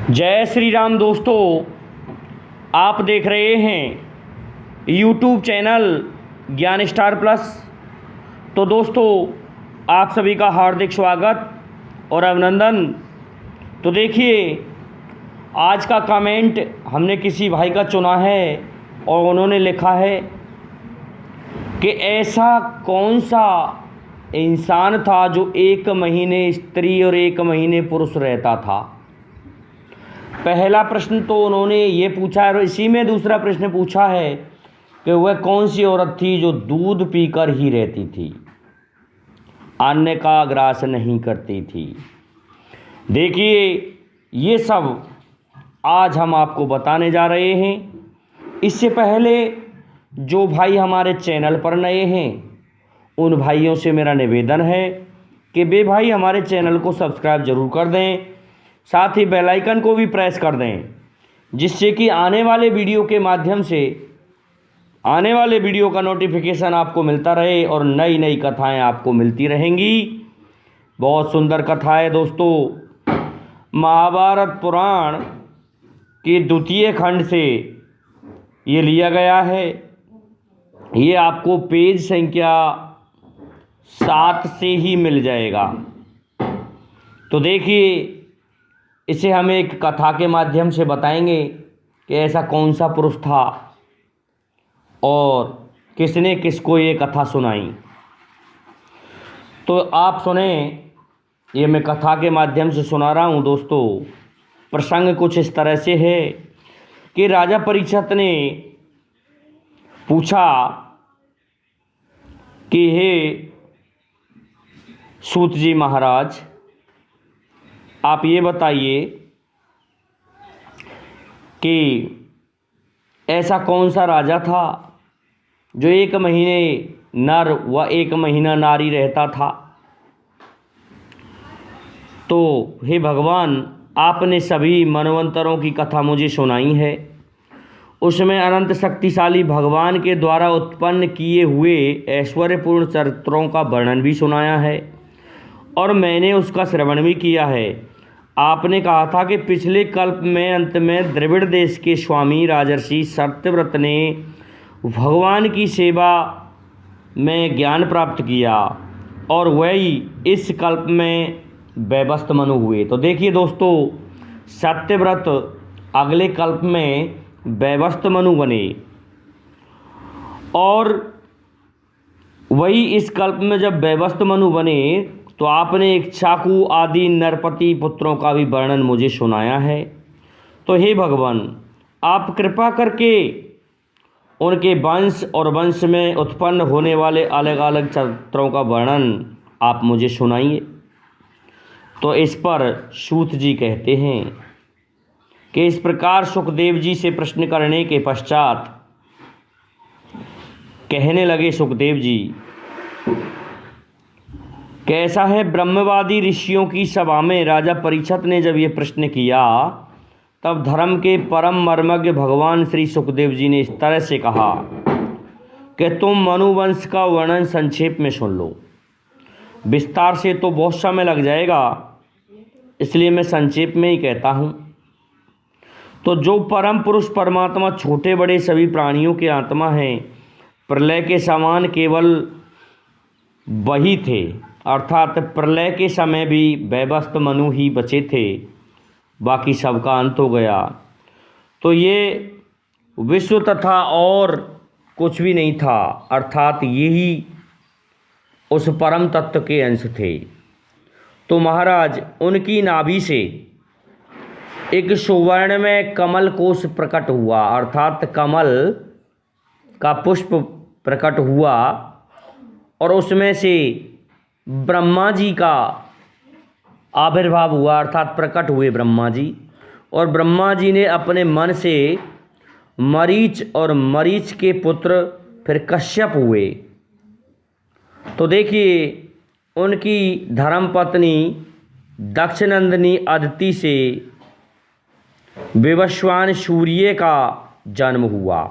जय श्री राम दोस्तों, आप देख रहे हैं यूट्यूब चैनल ज्ञान स्टार प्लस। तो दोस्तों, आप सभी का हार्दिक स्वागत और अभिनंदन। तो देखिए, आज का कमेंट हमने किसी भाई का चुना है और उन्होंने लिखा है कि ऐसा कौन सा इंसान था जो 1 महीने स्त्री और 1 महीने पुरुष रहता था। पहला प्रश्न तो उन्होंने ये पूछा है और इसी में दूसरा प्रश्न पूछा है कि वह कौन सी औरत थी जो दूध पीकर ही रहती थी, अन्न का ग्रास नहीं करती थी। देखिए, ये सब आज हम आपको बताने जा रहे हैं। इससे पहले जो भाई हमारे चैनल पर नए हैं उन भाइयों से मेरा निवेदन है कि वे भाई हमारे चैनल को सब्सक्राइब ज़रूर कर दें, साथ ही बेल आइकन को भी प्रेस कर दें, जिससे कि आने वाले वीडियो के माध्यम से आने वाले वीडियो का नोटिफिकेशन आपको मिलता रहे और नई नई कथाएं आपको मिलती रहेंगी। बहुत सुंदर कथा है दोस्तों। महाभारत पुराण के 2 खंड से ये लिया गया है। ये आपको पेज संख्या 7 से ही मिल जाएगा। तो देखिए, इसे हम एक कथा के माध्यम से बताएंगे कि ऐसा कौन सा पुरुष था और किसने किसको ये कथा सुनाई। तो आप सुने, ये मैं कथा के माध्यम से सुना रहा हूँ दोस्तों। प्रसंग कुछ इस तरह से है कि राजा परीक्षित ने पूछा कि हे सूत जी महाराज, आप ये बताइए कि ऐसा कौन सा राजा था जो 1 महीने नर व 1 महीना नारी रहता था। तो हे भगवान, आपने सभी मनवंतरों की कथा मुझे सुनाई है, उसमें अनंत शक्तिशाली भगवान के द्वारा उत्पन्न किए हुए ऐश्वर्यपूर्ण चरित्रों का वर्णन भी सुनाया है और मैंने उसका श्रवण भी किया है। आपने कहा था कि पिछले कल्प में अंत में द्रविड़ देश के स्वामी राजर्षि सत्यव्रत ने भगवान की सेवा में ज्ञान प्राप्त किया और वही इस कल्प में वैवस्त मनु हुए। तो देखिए दोस्तों, सत्यव्रत अगले कल्प में वैवस्त मनु बने और वही इस कल्प में जब वैवस्त मनु बने तो आपने इक्ष्वाकु आदि नरपति पुत्रों का भी वर्णन मुझे सुनाया है। तो हे भगवान, आप कृपा करके उनके वंश और वंश में उत्पन्न होने वाले अलग अलग चरित्रों का वर्णन आप मुझे सुनाइए। तो इस पर सूत जी कहते हैं कि इस प्रकार सुखदेव जी से प्रश्न करने के पश्चात कहने लगे सुखदेव जी, कैसा है ब्रह्मवादी ऋषियों की सभा में राजा परीक्षित ने जब ये प्रश्न किया, तब धर्म के परम मर्मज्ञ भगवान श्री सुखदेव जी ने इस तरह से कहा कि तुम मनुवंश का वर्णन संक्षेप में सुन लो। विस्तार से तो बहुत समय लग जाएगा, इसलिए मैं संक्षेप में ही कहता हूँ। तो जो परम पुरुष परमात्मा छोटे बड़े सभी प्राणियों के आत्मा हैं, प्रलय के समान केवल वही थे, अर्थात प्रलय के समय भी वैवस्त मनु ही बचे थे, बाकी सबका अंत हो गया। तो ये विश्व तथा और कुछ भी नहीं था, अर्थात यही उस परम तत्व के अंश थे। तो महाराज, उनकी नाभि से एक सुवर्ण में कमल कोश प्रकट हुआ, अर्थात कमल का पुष्प प्रकट हुआ और उसमें से ब्रह्मा जी का आविर्भाव हुआ, अर्थात प्रकट हुए ब्रह्मा जी। और ब्रह्मा जी ने अपने मन से मरीच और मरीच के पुत्र फिर कश्यप हुए। तो देखिए, उनकी धर्मपत्नी दक्षनंदिनी अदिति से विवस्वान सूर्य का जन्म हुआ।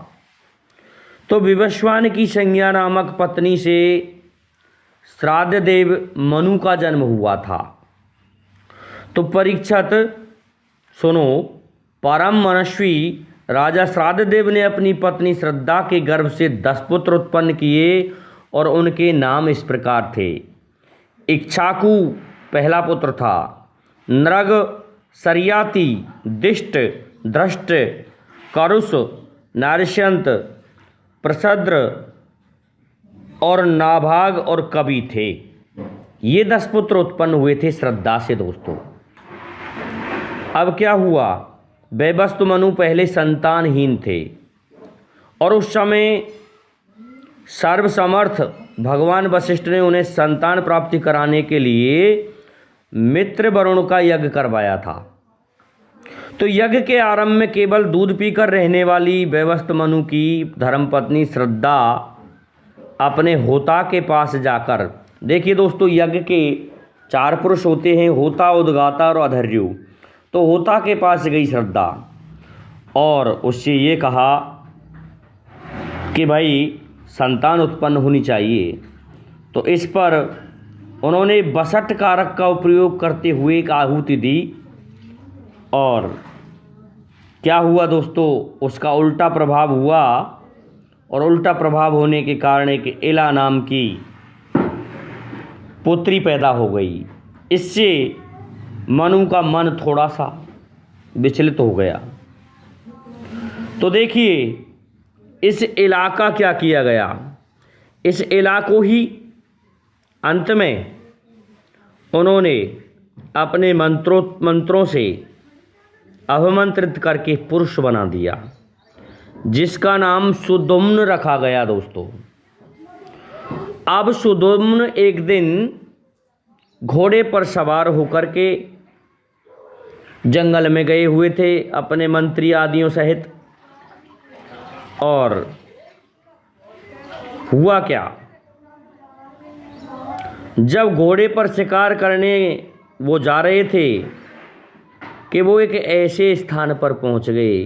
तो विवस्वान की संज्ञा नामक पत्नी से श्राद्ध देव मनु का जन्म हुआ था। तो परीक्षित सुनो, परम मनस्वी राजा श्राद्धदेव ने अपनी पत्नी श्रद्धा के गर्भ से 10 पुत्र उत्पन्न किए और उनके नाम इस प्रकार थे। इक्ष्वाकु पहला पुत्र था, नृग, शर्याति, दिष्ट, धृष्ट, करुष, नारिष्यंत, प्रसद्र और नाभाग और कवि थे। ये 10 पुत्र उत्पन्न हुए थे श्रद्धा से दोस्तों। अब क्या हुआ, वैवस्वत मनु पहले संतानहीन थे और उस समय सर्वसमर्थ भगवान वशिष्ठ ने उन्हें संतान प्राप्ति कराने के लिए मित्र वरुण का यज्ञ करवाया था। तो यज्ञ के आरंभ में केवल दूध पीकर रहने वाली वैवस्वत मनु की धर्मपत्नी श्रद्धा अपने होता के पास जाकर, देखिए दोस्तों, यज्ञ के 4 पुरुष होते हैं, होता, उद्गाता और अधर्यु। तो होता के पास गई श्रद्धा और उससे ये कहा कि भाई संतान उत्पन्न होनी चाहिए। तो इस पर उन्होंने बसठ कारक का उपयोग करते हुए एक आहुति दी और क्या हुआ दोस्तों, उसका उल्टा प्रभाव हुआ और उल्टा प्रभाव होने के कारण एक इला नाम की पुत्री पैदा हो गई। इससे मनु का मन थोड़ा सा विचलित हो गया। तो देखिए इस इला का क्या किया गया, इस इला को ही अंत में उन्होंने अपने मंत्रों से अभिमंत्रित करके पुरुष बना दिया, जिसका नाम सुदुम्न रखा गया दोस्तों। अब सुदुम्न एक दिन घोड़े पर सवार होकर के जंगल में गए हुए थे अपने मंत्री आदियों सहित। और हुआ क्या, जब घोड़े पर शिकार करने वो जा रहे थे कि वो एक ऐसे स्थान पर पहुंच गए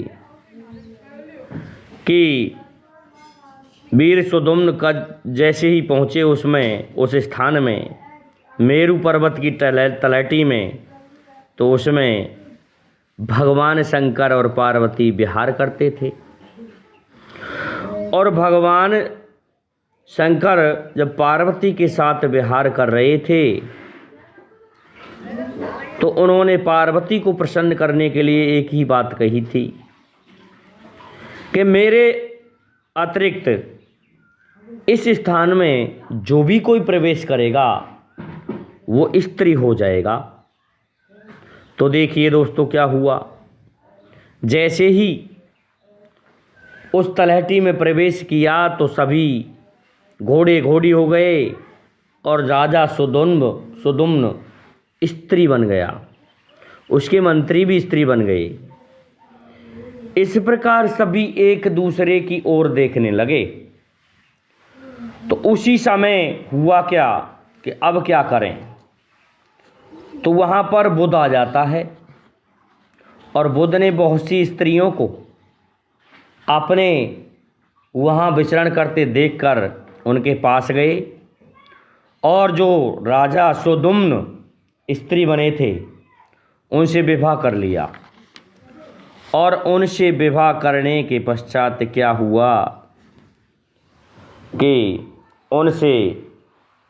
कि वीर सुदुम्न का जैसे ही पहुंचे उस स्थान में, मेरु पर्वत की तलहटी में, तो उसमें भगवान शंकर और पार्वती विहार करते थे। और भगवान शंकर जब पार्वती के साथ विहार कर रहे थे तो उन्होंने पार्वती को प्रसन्न करने के लिए एक ही बात कही थी कि मेरे अतिरिक्त इस स्थान में जो भी कोई प्रवेश करेगा वो स्त्री हो जाएगा। तो देखिए दोस्तों क्या हुआ, जैसे ही उस तलहटी में प्रवेश किया तो सभी घोड़े घोड़ी हो गए और राजा सुदुम्न स्त्री बन गया, उसके मंत्री भी स्त्री बन गए। इस प्रकार सभी एक दूसरे की ओर देखने लगे। तो उसी समय हुआ क्या कि अब क्या करें, तो वहाँ पर बुध आ जाता है और बुध ने बहुत सी स्त्रियों को अपने वहाँ विचरण करते देखकर उनके पास गए और जो राजा सुदुम्न स्त्री बने थे उनसे विवाह कर लिया। और उनसे विवाह करने के पश्चात क्या हुआ कि उनसे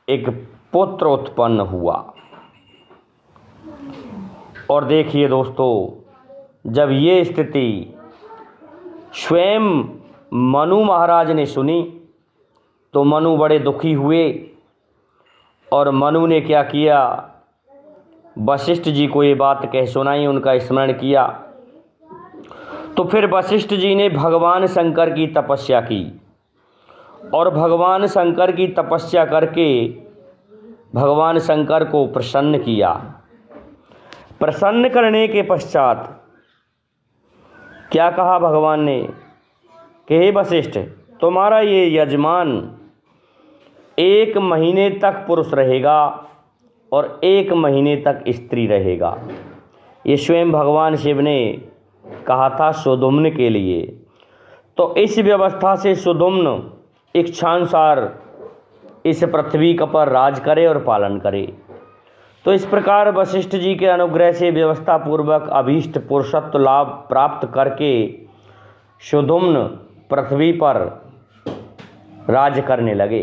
एक पुत्र उत्पन्न हुआ। और देखिए दोस्तों, जब ये स्थिति स्वयं मनु महाराज ने सुनी तो मनु बड़े दुखी हुए और मनु ने क्या किया, वशिष्ठ जी को ये बात कह सुनाई, उनका स्मरण किया। तो फिर वशिष्ठ जी ने भगवान शंकर की तपस्या की और भगवान शंकर की तपस्या करके भगवान शंकर को प्रसन्न किया। प्रसन्न करने के पश्चात क्या कहा भगवान ने कि हे वशिष्ठ, तुम्हारा ये यजमान 1 महीने तक पुरुष रहेगा और 1 महीने तक स्त्री रहेगा। ये स्वयं भगवान शिव ने कहा था सुदुम्न के लिए। तो इस व्यवस्था से सुदुम्न इच्छानुसार इस पृथ्वी का पर राज करे और पालन करे। तो इस प्रकार वशिष्ठ जी के अनुग्रह से व्यवस्था पूर्वक अभीष्ट पुरुषत्व लाभ प्राप्त करके सुधुम्न पृथ्वी पर राज्य करने लगे,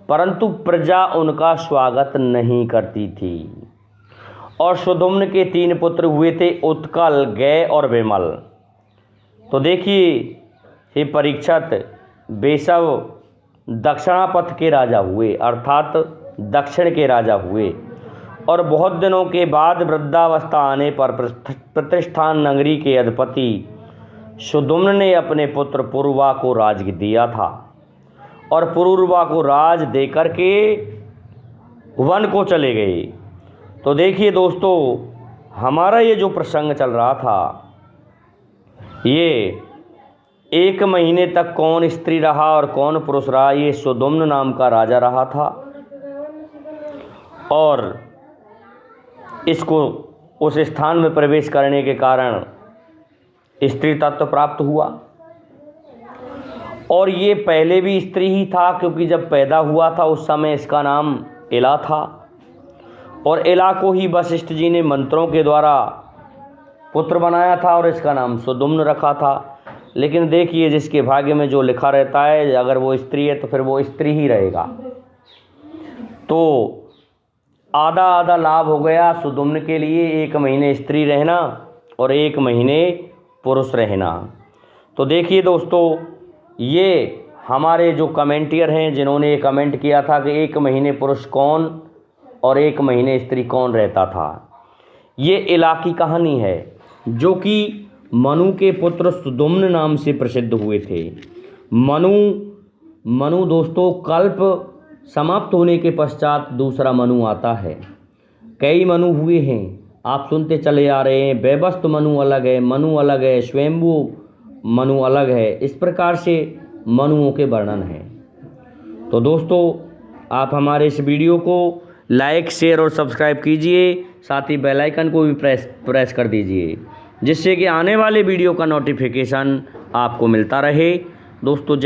परंतु प्रजा उनका स्वागत नहीं करती थी। और सुधुम्न के 3 पुत्र हुए थे, उत्कल, गय और विमल। तो देखिए हे परीक्षित, बेशव दक्षिणापथ के राजा हुए, अर्थात दक्षिण के राजा हुए। और बहुत दिनों के बाद वृद्धावस्था आने पर प्रतिष्ठान नगरी के अधिपति सुधुम्न ने अपने पुत्र पुरुवा को राज दिया था, और पुरुवा को राज देकर के वन को चले गए। तो देखिए दोस्तों, हमारा ये जो प्रसंग चल रहा था, ये 1 महीने तक कौन स्त्री रहा और कौन पुरुष रहा, ये सुधुम्न नाम का राजा रहा था, और इसको उस स्थान में प्रवेश करने के कारण स्त्री तत्व प्राप्त हुआ। और ये पहले भी स्त्री ही था, क्योंकि जब पैदा हुआ था उस समय इसका नाम इला था, और इला को ही वशिष्ठ जी ने मंत्रों के द्वारा पुत्र बनाया था और इसका नाम सुधुम्न रखा था। लेकिन देखिए, जिसके भाग्य में जो लिखा रहता है, अगर वो स्त्री है तो फिर वो स्त्री ही रहेगा। तो आधा आधा लाभ हो गया सुधुम्न के लिए, 1 महीने स्त्री रहना और 1 महीने पुरुष रहना। तो देखिए दोस्तों, ये हमारे जो कमेंटियर हैं, जिन्होंने ये कमेंट किया था कि 1 महीने पुरुष कौन और 1 महीने स्त्री कौन रहता था, ये इला की कहानी है, जो कि मनु के पुत्र सुधुम्न नाम से प्रसिद्ध हुए थे। मनु दोस्तों, कल्प समाप्त होने के पश्चात दूसरा मनु आता है। कई मनु हुए हैं, आप सुनते चले आ रहे हैं। वैवस्वत मनु अलग है, मनु अलग है, स्वयंभू मनु अलग है। इस प्रकार से मनुओं के वर्णन हैं। तो दोस्तों, आप हमारे इस वीडियो को लाइक, शेयर और सब्सक्राइब कीजिए, साथ ही बेल आइकन को भी प्रेस कर दीजिए, जिससे कि आने वाले वीडियो का नोटिफिकेशन आपको मिलता रहे। दोस्तों, जय